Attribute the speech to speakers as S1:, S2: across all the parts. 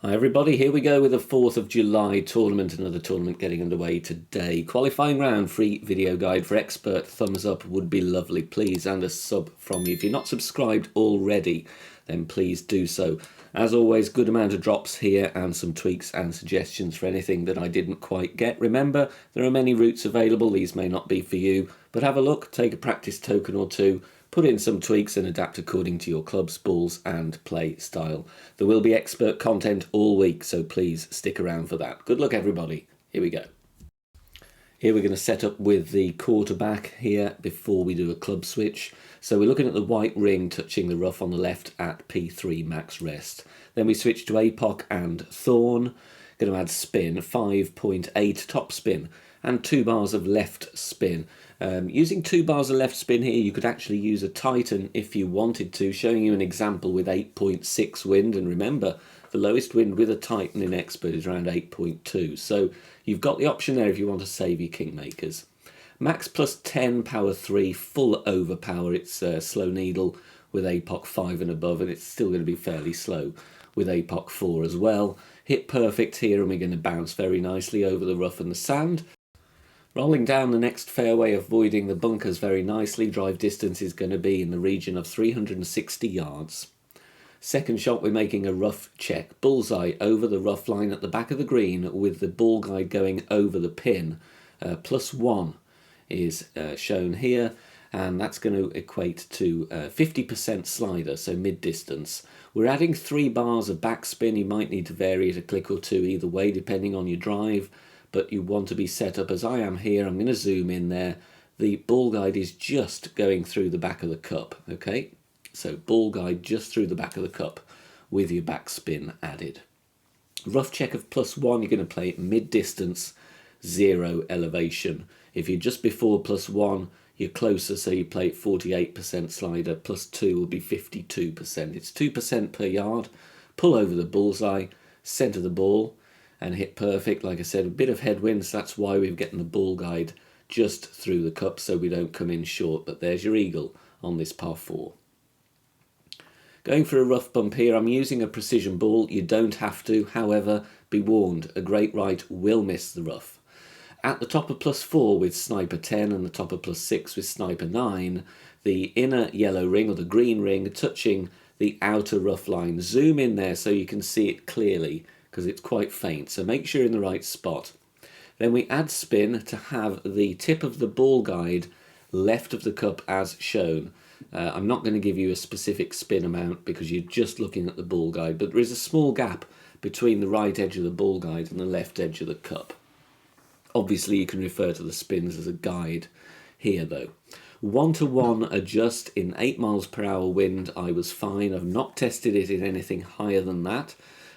S1: Hi everybody, here we go with the 4th of July tournament, another tournament getting underway today. Qualifying round, free video guide for expert, thumbs up would be lovely please, and a sub from you. If you're not subscribed already, then please do so. As always, good amount of drops here and some tweaks and suggestions for anything that I didn't quite get. Remember, there are many routes available, these may not be for you, but have a look, take a practice token or two, put in some tweaks and adapt according to your clubs, balls and play style. There will be expert content all week, so please stick around for that. Good luck everybody. Here we go. Here we're going to set up with the quarterback here before we do a club switch. So we're looking at the white ring touching the rough on the left at P3 max rest. Then we switch to APOC and Thorn. Going to add spin, 5.8 top spin and 2 bars of left spin. Using 2 bars of left spin here, you could actually use a Titan if you wanted to, showing you an example with 8.6 wind. And remember, the lowest wind with a Titan in Expert is around 8.2. So you've got the option there if you want to save your Kingmakers. Max plus 10, power 3, full overpower. It's a slow needle with APOC 5 and above, and it's still going to be fairly slow with APOC 4 as well. Hit perfect here, and we're going to bounce very nicely over the rough and the sand. Rolling down the next fairway, avoiding the bunkers very nicely. Drive distance is going to be in the region of 360 yards. Second shot, we're making a rough check. Bullseye over the rough line at the back of the green with the ball guide going over the pin. +1 is shown here, and that's going to equate to 50% slider, so mid-distance. We're adding 3 bars of backspin. You might need to vary it a click or two either way depending on your drive, but you want to be set up as I am here. I'm going to zoom in there. The ball guide is just going through the back of the cup, okay? So ball guide just through the back of the cup with your backspin added. Rough check of +1, you're going to play it mid-distance, 0 elevation. If you're just before +1, you're closer, so you play it 48% slider, +2 will be 52%. It's 2% per yard. Pull over the bullseye, centre the ball, and hit perfect. Like I said, a bit of headwinds, that's why we're getting the ball guide just through the cup so we don't come in short. But there's your eagle on this par 4. Going for a rough bump here, I'm using a precision ball. You don't have to, however, be warned, a great right will miss the rough. At the top of +4 with sniper 10 and the top of +6 with sniper 9, the inner yellow ring or the green ring touching the outer rough line. Zoom in there so you can see it clearly, because it's quite faint, so make sure you're in the right spot. Then we add spin to have the tip of the ball guide left of the cup as shown. I'm not going to give you a specific spin amount because you're just looking at the ball guide, but there is a small gap between the right edge of the ball guide and the left edge of the cup. Obviously you can refer to the spins as a guide here though. 1-to-1 adjust in 8 miles per hour wind, I was fine. I've not tested it in anything higher than that.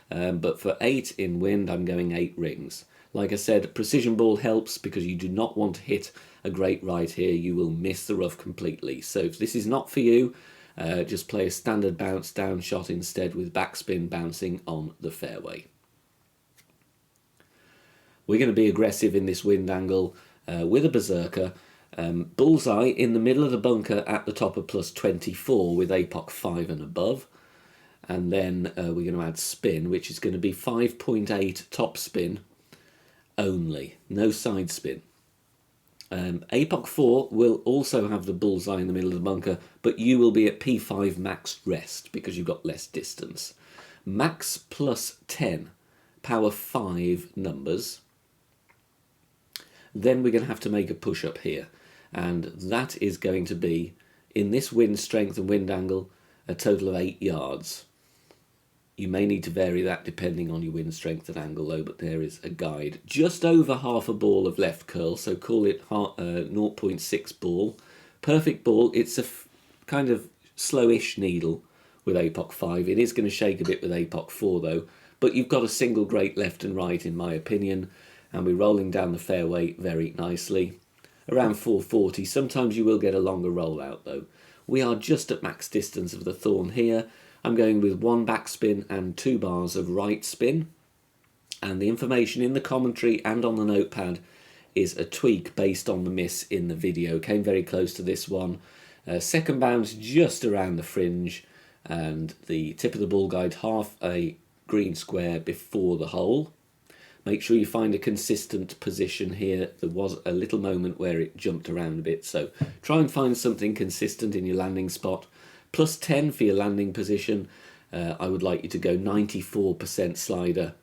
S1: But for 8 in wind, I'm going 8 rings. Like I said, precision ball helps because you do not want to hit a great right here. You will miss the rough completely. So if this is not for you, just play a standard bounce down shot instead with backspin bouncing on the fairway. We're going to be aggressive in this wind angle with a berserker. Bullseye in the middle of the bunker at the top of +24 with APOC 5 and above. And then we're going to add spin, which is going to be 5.8 top spin only, no side spin. APOC 4 will also have the bullseye in the middle of the bunker, but you will be at P5 max rest because you've got less distance. Max +10, power 5 numbers. Then we're going to have to make a push-up here, and that is going to be, in this wind strength and wind angle, a total of 8 yards. You may need to vary that depending on your wind strength and angle though, but there is a guide. Just over half a ball of left curl, so call it 0.6 ball. Perfect ball. It's a kind of slowish needle with APOC 5. It is going to shake a bit with APOC 4 though, but you've got a single great left and right in my opinion, and we're rolling down the fairway very nicely. Around 440. Sometimes you will get a longer rollout though. We are just at max distance of the Thorn here. I'm going with 1 backspin and 2 bars of right spin. And the information in the commentary and on the notepad is a tweak based on the miss in the video. Came very close to this one. Second bounce just around the fringe, and the tip of the ball guide half a green square before the hole. Make sure you find a consistent position here. There was a little moment where it jumped around a bit, so try and find something consistent in your landing spot. Plus 10 for your landing position. I would like you to go 94% slider,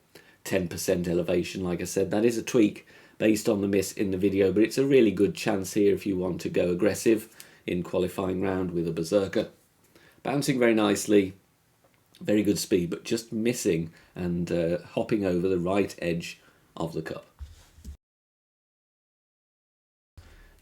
S1: 10% elevation. Like I said, that is a tweak based on the miss in the video, but it's a really good chance here if you want to go aggressive in qualifying round with a berserker. Bouncing very nicely, very good speed, but just missing and hopping over the right edge of the cup.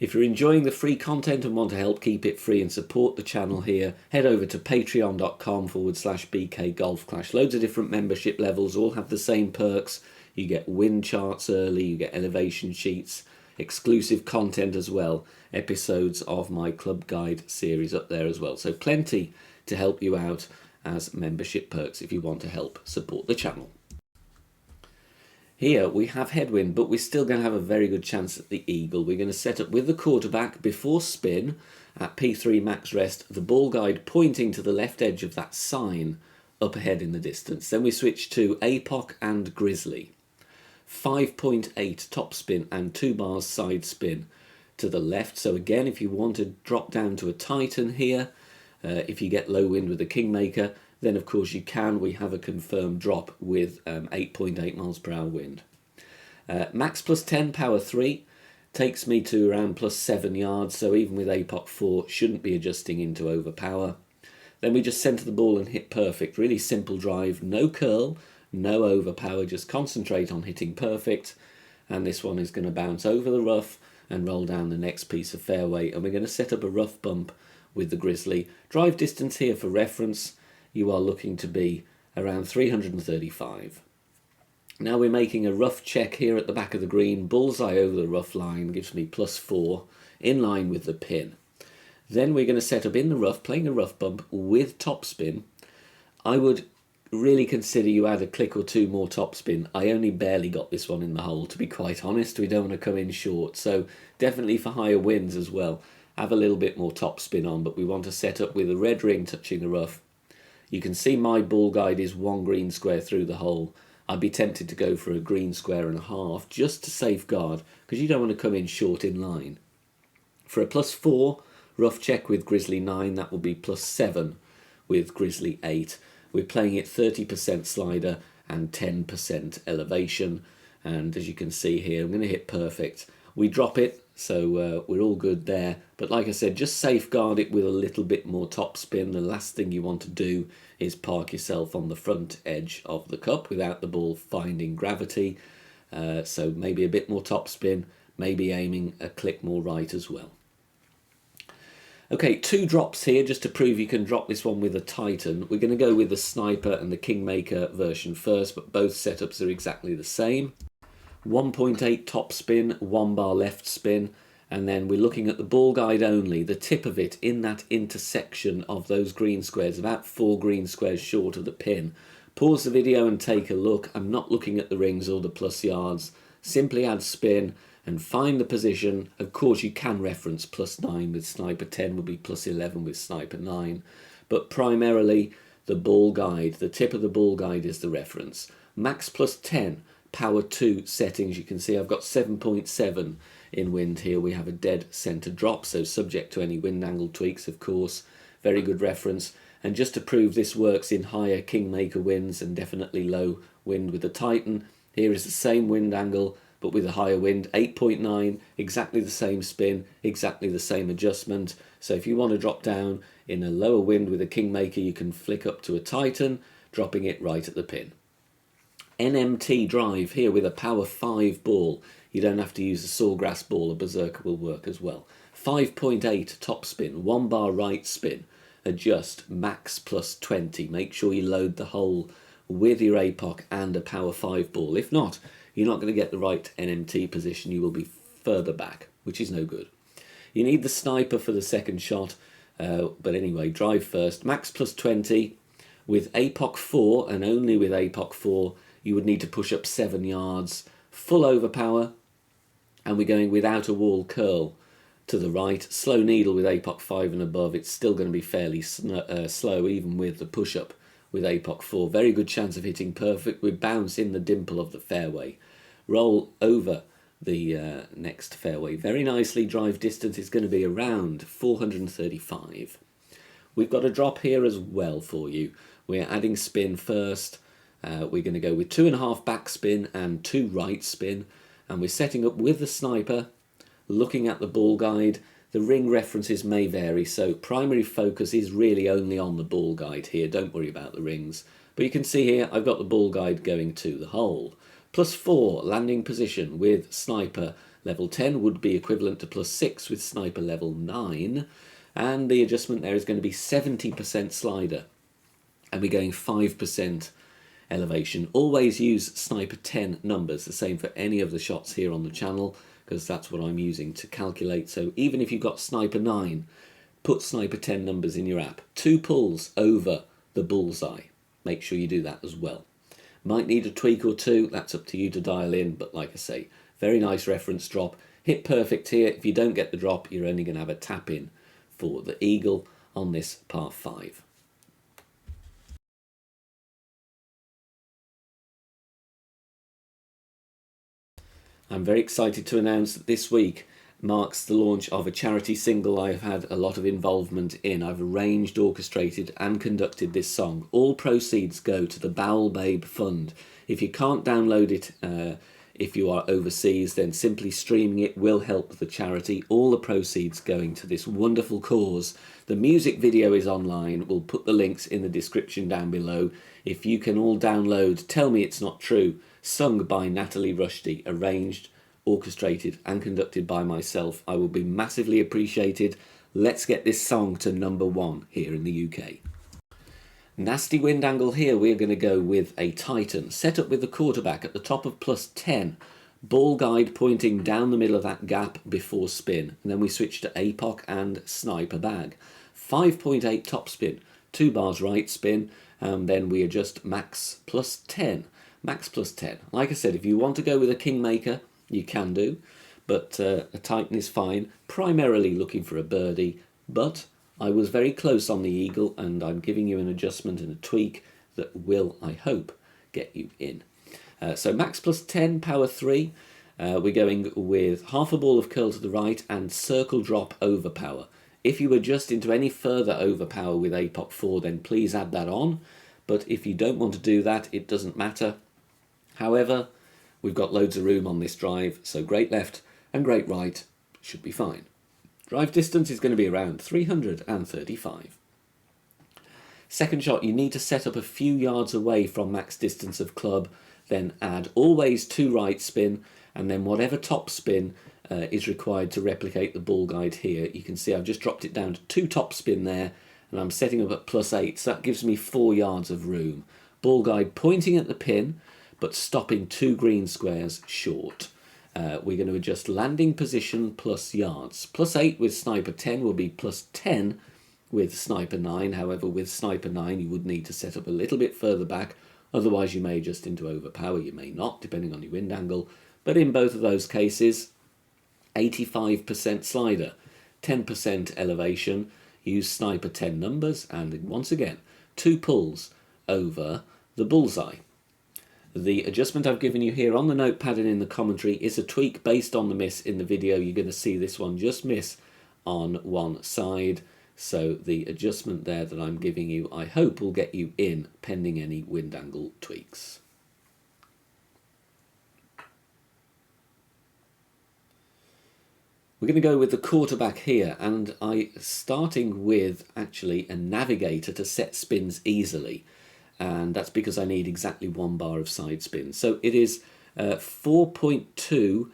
S1: If you're enjoying the free content and want to help keep it free and support the channel here, head over to patreon.com/BK Golf Clash. Loads of different membership levels, all have the same perks. You get wind charts early, you get elevation sheets, exclusive content as well, episodes of my club guide series up there as well. So plenty to help you out as membership perks if you want to help support the channel. Here we have headwind, but we're still going to have a very good chance at the eagle. We're going to set up with the quarterback before spin at P3 max rest, the ball guide pointing to the left edge of that sign up ahead in the distance. Then we switch to APOC and Grizzly. 5.8 top spin and 2 bars side spin to the left. So again, if you want to drop down to a Titan here, if you get low wind with a Kingmaker, then of course you can. We have a confirmed drop with 8.8 miles per hour wind. Max plus 10, power 3, takes me to around plus 7 yards, so even with APOC 4, shouldn't be adjusting into overpower. Then we just centre the ball and hit perfect. Really simple drive, no curl, no overpower, just concentrate on hitting perfect. And this one is going to bounce over the rough and roll down the next piece of fairway. And we're going to set up a rough bump with the Grizzly. Drive distance here for reference, you are looking to be around 335. Now we're making a rough check here at the back of the green. Bullseye over the rough line gives me plus 4 in line with the pin. Then we're going to set up in the rough, playing a rough bump with topspin. I would really consider you add a click or two more topspin. I only barely got this one in the hole, to be quite honest. We don't want to come in short, so definitely for higher winds as well, have a little bit more topspin on, but we want to set up with a red ring touching the rough. You can see my ball guide is 1 green square through the hole. I'd be tempted to go for a green square and a half just to safeguard, because you don't want to come in short in line. For a plus 4 rough check with Grizzly 9, that will be plus 7 with Grizzly 8. We're playing it 30% slider and 10% elevation, and as you can see here, I'm going to hit perfect. We drop it, so we're all good there. But like I said, just safeguard it with a little bit more topspin. The last thing you want to do is park yourself on the front edge of the cup without the ball finding gravity. So maybe a bit more topspin, maybe aiming a click more right as well. Okay, 2 drops here just to prove you can drop this one with a Titan. We're going to go with the Sniper and the Kingmaker version first, but both setups are exactly the same. 1.8 top spin, 1 bar left spin, and then we're looking at the ball guide only, the tip of it in that intersection of those green squares, about 4 green squares short of the pin. Pause the video and take a look. I'm not looking at the rings or the plus yards. Simply add spin and find the position. Of course you can reference plus 9 with Sniper 10 would be plus 11 with Sniper 9, but primarily the ball guide, the tip of the ball guide is the reference. Max plus 10, power 2 settings. You can see I've got 7.7 in wind here. We have a dead center drop, so subject to any wind angle tweaks, of course. Very good reference. And just to prove this works in higher Kingmaker winds and definitely low wind with the Titan, here is the same wind angle but with a higher wind, 8.9, exactly the same spin, exactly the same adjustment. So if you want to drop down in a lower wind with a Kingmaker, you can flick up to a Titan, dropping it right at the pin. NMT drive here with a power 5 ball. You don't have to use a sawgrass ball, a berserker will work as well. 5.8 top spin, 1 bar right spin, adjust max plus 20. Make sure you load the hole with your APOC and a power 5 ball. If not, you're not going to get the right NMT position. You will be further back, which is no good. You need the Sniper for the second shot, but anyway, drive first. Max plus 20 with APOC 4, and only with APOC 4 you would need to push up 7 yards. Full overpower, and we're going without a wall curl to the right. Slow needle with APOC 5 and above. It's still going to be fairly slow even with the push-up with APOC 4. Very good chance of hitting perfect with bounce in the dimple of the fairway. Roll over the next fairway very nicely. Drive distance is going to be around 435. We've got a drop here as well for you. We're adding spin first. We're going to go with 2.5 back spin and 2 right spin. And we're setting up with the sniper, looking at the ball guide. The ring references may vary, so primary focus is really only on the ball guide here. Don't worry about the rings. But you can see here I've got the ball guide going to the hole. +4 landing position with sniper level 10 would be equivalent to +6 with sniper level 9. And the adjustment there is going to be 70% slider. And we're going 5% elevation. Always use sniper 10 numbers, the same for any of the shots here on the channel, because that's what I'm using to calculate. So even if you've got sniper 9, put sniper 10 numbers in your app. 2 pulls over the bullseye. Make sure you do that as well. Might need a tweak or two, that's up to you to dial in, but like I say, very nice reference drop. Hit perfect here. If you don't get the drop, you're only going to have a tap in for the eagle on this par 5. I'm very excited to announce that this week marks the launch of a charity single I've had a lot of involvement in. I've arranged, orchestrated and conducted this song. All proceeds go to the Bowel Babe Fund. If you can't download it if you are overseas, then simply streaming it will help the charity. All the proceeds going to this wonderful cause. The music video is online. We'll put the links in the description down below. If you can all download Tell Me It's Not True, sung by Natalie Rushdie, arranged, orchestrated and conducted by myself, I will be massively appreciated. Let's get this song to #1 here in the UK. Nasty wind angle here. We're going to go with a Titan, set up with the quarterback at the top of +10, ball guide pointing down the middle of that gap before spin, and then we switch to APOC and sniper bag. 5.8 top spin, 2 bars right spin, and then we adjust max +10. Max +10. Like I said, if you want to go with a Kingmaker, you can do, but a Titan is fine. Primarily looking for a birdie, but I was very close on the eagle, and I'm giving you an adjustment and a tweak that will, I hope, get you in. So max +10, power 3. We're going with half a ball of curl to the right and circle drop over power. If you adjust into any further over power with APOC 4, then please add that on. But if you don't want to do that, it doesn't matter. However, we've got loads of room on this drive, so great left and great right should be fine. Drive distance is going to be around 335. Second shot, you need to set up a few yards away from max distance of club, then add always 2 right spin, and then whatever top spin is required to replicate the ball guide here. You can see I've just dropped it down to 2 top spin there, and I'm setting up at +8, so that gives me 4 yards of room. Ball guide pointing at the pin, but stopping 2 green squares short. We're going to adjust landing position plus yards. +8 with sniper 10 will be +10 with sniper 9. However, with sniper 9 you would need to set up a little bit further back, otherwise you may adjust into overpower, you may not, depending on your wind angle. But in both of those cases, 85% slider, 10% elevation, use sniper 10 numbers, and once again 2 pulls over the bullseye. The adjustment I've given you here on the notepad and in the commentary is a tweak based on the miss in the video. You're going to see this one just miss on one side. So the adjustment there that I'm giving you, I hope will get you in pending any wind angle tweaks. We're going to go with the quarterback here, and starting with actually a navigator to set spins easily. And that's because I need exactly 1 bar of side spin. So it is 4.2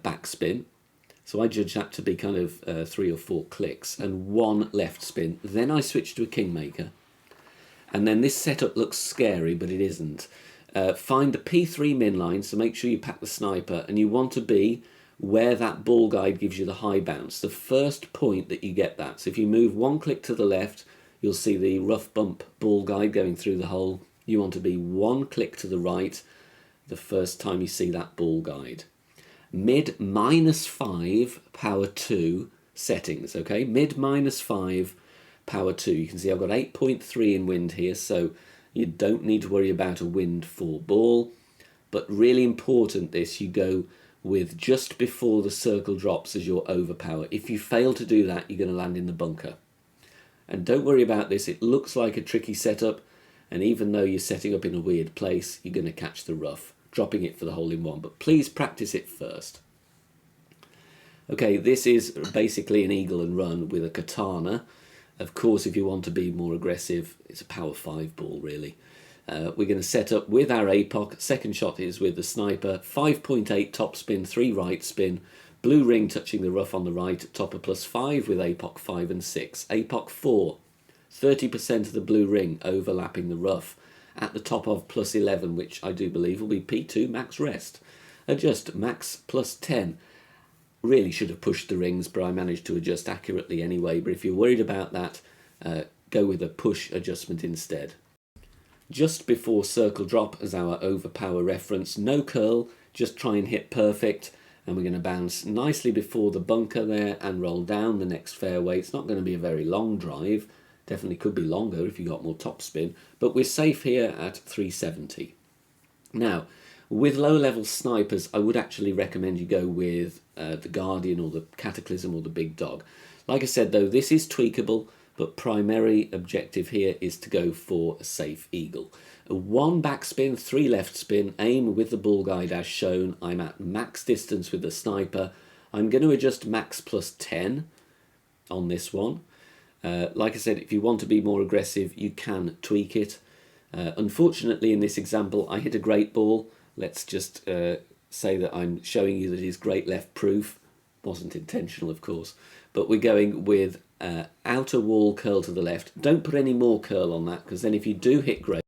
S1: back spin. So I judge that to be kind of 3 or 4 clicks, and 1 left spin. Then I switch to a Kingmaker. And then this setup looks scary, but it isn't. Find the P3 min line, so make sure you pack the sniper, and you want to be where that ball guide gives you the high bounce. The first point that you get that. So if you move 1 click to the left, you'll see the rough bump ball guide going through the hole. You want to be 1 click to the right the first time you see that ball guide. Mid -5, power 2 settings, okay? Mid -5, power 2. You can see I've got 8.3 in wind here, so You don't need to worry about a wind for ball, but really important this, you go with just before the circle drops as your overpower. If you fail to do that, you're going to land in the bunker. And don't worry about this, it looks like a tricky setup, and even though you're setting up in a weird place, you're going to catch the rough, dropping it for the hole-in-one, but please practice it first. Okay, this is basically an eagle and run with a katana. Of course, if you want to be more aggressive, it's a power 5 ball really. We're going to set up with our APOC. Second shot is with the sniper. 5.8 top spin, 3 right spin. Blue ring touching the rough on the right. Topper +5 with APOC 5 and 6. APOC 4. 30% of the blue ring overlapping the rough. At the top of +11, which I do believe will be P2 max rest. Adjust max +10. Really should have pushed the rings, but I managed to adjust accurately anyway. But if you're worried about that, go with a push adjustment instead. Just before circle drop as our overpower reference, no curl, just try and hit perfect, and we're going to bounce nicely before the bunker there and roll down the next fairway. It's not going to be a very long drive, definitely could be longer if you got more topspin, but we're safe here at 370. Now, with low-level snipers, I would actually recommend you go with the Guardian or the Cataclysm or the Big Dog. Like I said though, this is tweakable, but primary objective here is to go for a safe eagle. A 1 backspin, 3 left spin, aim with the ball guide as shown. I'm at max distance with the sniper. I'm going to adjust max +10 on this one. Like I said, if you want to be more aggressive, you can tweak it. Unfortunately, in this example, I hit a great ball. Let's just say that I'm showing you that it is great left proof. Wasn't intentional, of course. But we're going with outer wall curl to the left. Don't put any more curl on that, because then if you do hit great,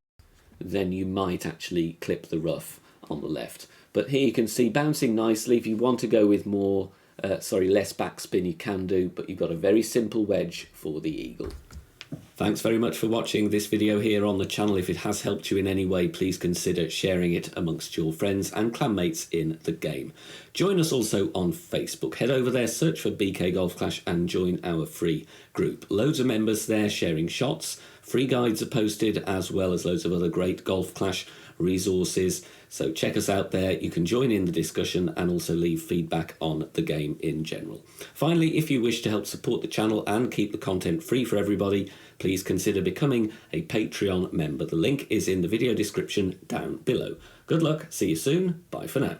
S1: then you might actually clip the rough on the left. But here you can see bouncing nicely. If you want to go with more, less backspin, you can do, but you've got a very simple wedge for the eagle. Thanks very much for watching this video here on the channel. If it has helped you in any way, please consider sharing it amongst your friends and clanmates in the game. Join us also on Facebook. Head over there, search for BK Golf Clash and join our free group. Loads of members there sharing shots. Free guides are posted, as well as loads of other great Golf Clash resources. So check us out there. You can join in the discussion and also leave feedback on the game in general. Finally, if you wish to help support the channel and keep the content free for everybody, please consider becoming a Patreon member. The link is in the video description down below. Good luck, see you soon, bye for now.